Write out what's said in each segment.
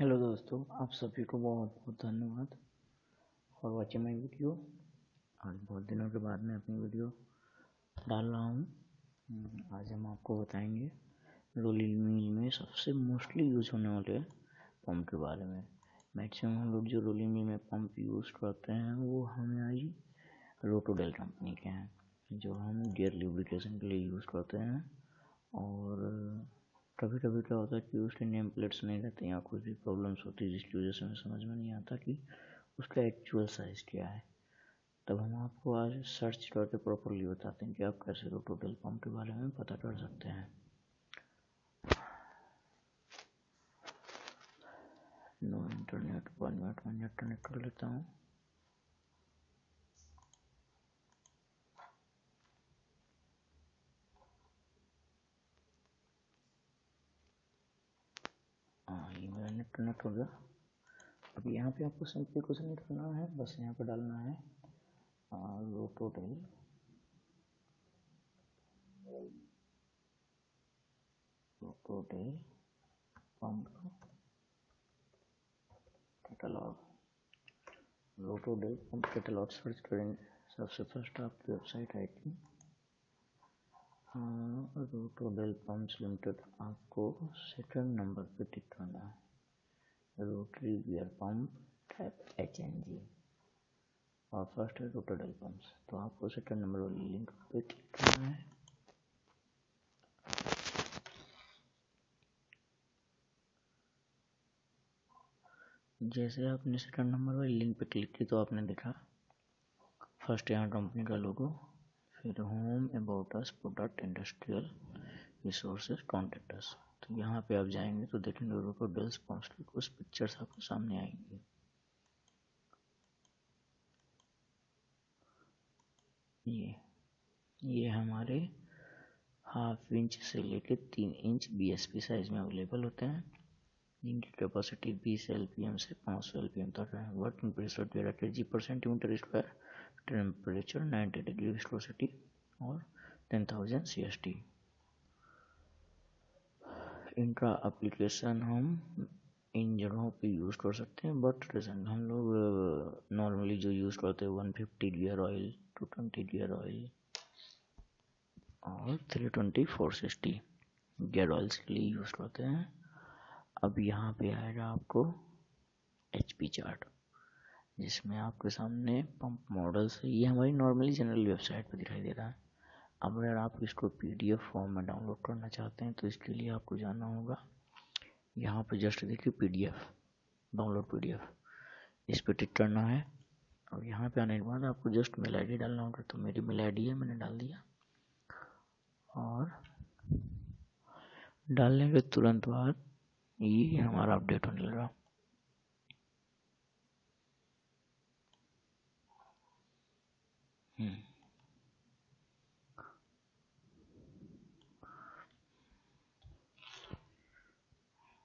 Hello दोस्तों, आप सभी को बहुत बहुत धन्यवाद फॉर वॉचिंग माई वीडियो। आज बहुत दिनों के बाद मैं अपनी वीडियो डाल रहा हूँ। आज हम आपको बताएंगे रोलिंग मिल में सबसे मोस्टली यूज होने वाले पंप के बारे में। मैक्सिमम हम लोग जो रोलिंग मिल में पंप यूज करते हैं वो हमारी रोटोडेल कंपनी के हैं, जो हम गियर लुब्रिकेशन के लिए यूज़ करते हैं। और कभी कभी क्या होता है कि उसके नेम प्लेट्स नहीं रहते या कुछ भी प्रॉब्लम्स होती है, जिसकी वजह से हमें समझ में नहीं आता कि उसका एक्चुअल साइज़ क्या है। तब हम आपको आज सर्च करके प्रॉपरली बताते हैं कि आप कैसे रोटोडेल पंप के बारे में पता कर सकते हैं। नो इंटरनेट, 1 मिनट में नेट कनेक्ट कर लेता हूँ। हाँ, ये मेरा नेट कनेक्ट हो गया। अब यहाँ पे आपको सिंपली कुछ नहीं करना है, बस यहाँ पे डालना है Rotodel pump catalogue. Rotodel pump catalogue search करेंगे, सबसे फर्स्ट आपकी वेबसाइट आएगी रोटोडेल पंप्स लिमिटेड। आपको सेकंड नंबर पे टिक करना है, rotary gear pump type HNG, और फर्स्ट है रोटोडेल पंप्स। तो आपको सेकंड नंबर वाली लिंक पे क्लिक करना है। जैसे आपने सेकंड नंबर वाली लिंक पे क्लिक की तो आपने देखा फर्स्ट यहाँ कंपनी का लोगो, फिर home, about us, product, industrial, resources, contact us. तो यहाँ पे आप जाएंगे तो देखेंगे रोटोडेल पंप्स की कुछ पिक्चर्स आपको सामने आएंगी। ये हमारे 1/2 इंच से लेकर 3 इंच BSP साइज में अवेलेबल होते हैं, जिनकी कैपेसिटी 20 LPM से 500 LPM तक है। वर्किंग प्रेशर 13 kg पर centimetre square, temperature 90 degree, viscosity और 10,000 CST। इनका एप्लीकेशन हम इन जगहों पे यूज़ कर सकते हैं, बट रिसेंट हम लोग नॉर्मली जो यूज़ करते हैं 150 गियर ऑयल, 220 गियर ऑयल और 320 460 गियर ऑयल्स के लिए यूज़ करते हैं। अब यहाँ पे आएगा आपको HP चार्ट, जिसमें आपके सामने पंप मॉडल्स है। ये हमारी नॉर्मली जनरल वेबसाइट पे दिखाई दे रहा है। अब अगर आप इसको PDF फॉर्म में डाउनलोड करना चाहते हैं तो इसके लिए आपको जाना होगा, यहाँ पे जस्ट देखिए PDF, डाउनलोड PDF, इस पर टिक करना है। और यहाँ पे आने के बाद आपको जस्ट मेल ID डालना होगा। तो मेरी मेल ID है, मैंने डाल दिया। और डालने के तुरंत बाद ये हमारा अपडेट होने लगा।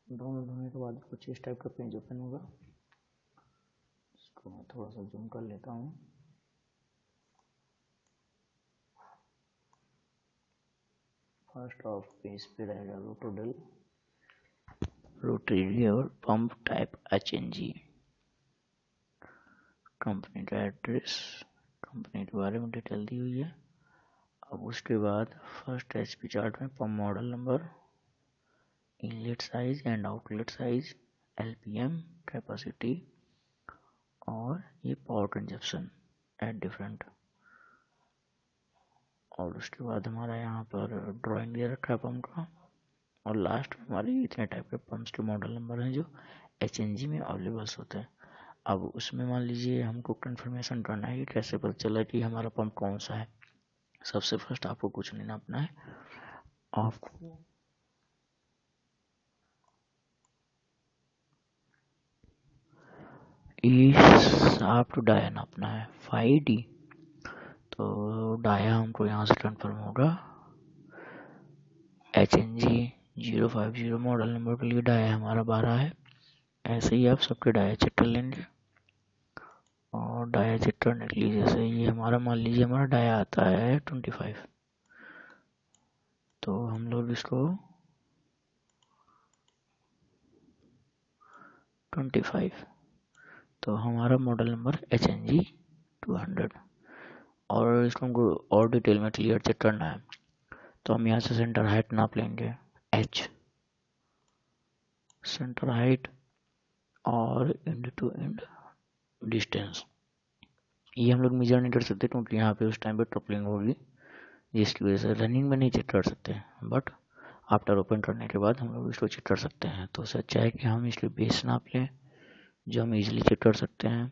डाउनलोड होने के बाद कुछ इस टाइप का पेज ओपन होगा। इसको मैं थोड़ा सा जूम कर लेता हूँ। फर्स्ट ऑफ पेज पे रहेगा Rotodel rotary gear pump type HNG, company का एड्रेस, कंपनी के बारे में डिटेल दी हुई है। अब उसके बाद फर्स्ट HP चार्ट में pump model number, inlet size and outlet size, LPM, capacity और ये पावर कंजप्शन एट डिफरेंट। और उसके बाद हमारा यहाँ पर ड्राइंग दे रखा है पंप का। और लास्ट में हमारे इतने टाइप के पंप्स के मॉडल नंबर हैं जो HNG में अवेलेबल्स होते हैं। अब उसमें मान लीजिए हमको कंफर्मेशन करना है कि कैसे पता चला कि हमारा पंप कौन सा है। सबसे फर्स्ट आपको कुछ नहीं नापना है, आपको आप डाया नापना है 5D। तो डाया हमको यहाँ से कंफर्म होगा HNG 050 मॉडल नंबर के लिए डाया हमारा 12 है। ऐसे ही आप सबके डाया चेक कर लेंगे। और डाया चेक करने के लिए जैसे ये हमारा मान लीजिए हमारा डाया आता है 25, तो हम लोग इसको 25। तो हमारा मॉडल नंबर HNG 200। और इसको हमको और डिटेल में क्लियर चेक करना है, तो हम यहाँ से सेंटर हाइट नाप लेंगे h, सेंटर हाइट और एंड टू एंड डिस्टेंस। ये हम लोग मेजर नहीं कर सकते क्योंकि यहाँ पे उस टाइम पे ट्रपलिंग होगी, जिसकी वजह से रनिंग में नहीं चेक कर सकते, बट आफ्टर ओपन करने के बाद हम लोग इसको चेक कर सकते हैं। तो उससे अच्छा है कि हम इसके बेस नाप लें, जो हम इजीली चेक कर सकते हैं।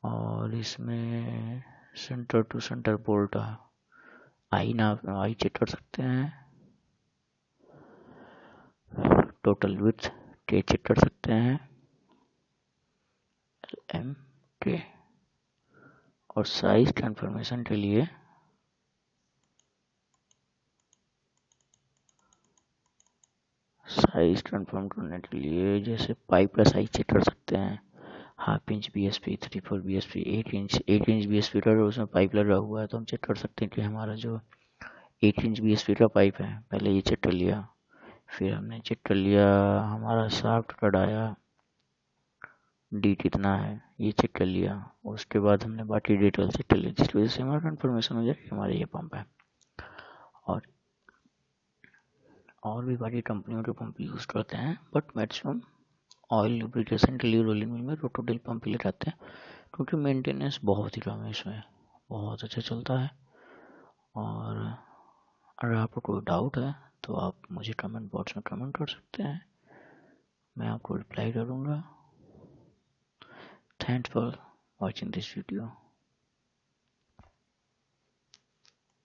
और इसमें centre to centre bolt I check कर सकते हैं, टोटल विड्थ के चेक कर सकते हैं, एम के। और साइज कंफर्मेशन के लिए साइज कंफर्म करने के लिए जैसे पाइप का साइज चेक कर सकते हैं, 1/2 inch BSP, 3/4 BSP, 8 inch BSP का उसमें पाइप लगा हुआ है, तो हम चेक कर सकते हैं कि हमारा जो 8 इंच BSP का पाइप है, पहले ये चेक कर लिया। फिर हमने चेक कर लिया हमारा शाफ्ट का डाया डी कितना है, ये चेक कर लिया। उसके बाद हमने बाकी डिटेल चेक कर लिया, जिसकी वजह से हमारा कंफर्मेशन हो जाए कि हमारा ये पंप है। और भी बाकी कंपनियों के पंप यूज करते हैं, बट मैक्सिमम ऑयल लुब्रिकेशन के लिए रोलिंग मिल में रोटोडेल पंप ले जाते हैं, क्योंकि मेंटेनेंस बहुत ही कम है, इसमें बहुत अच्छा चलता है। और अगर आपको कोई डाउट है तो आप मुझे कमेंट बॉक्स में कमेंट कर सकते हैं, मैं आपको रिप्लाई करूँगा। Thanks for watching this video.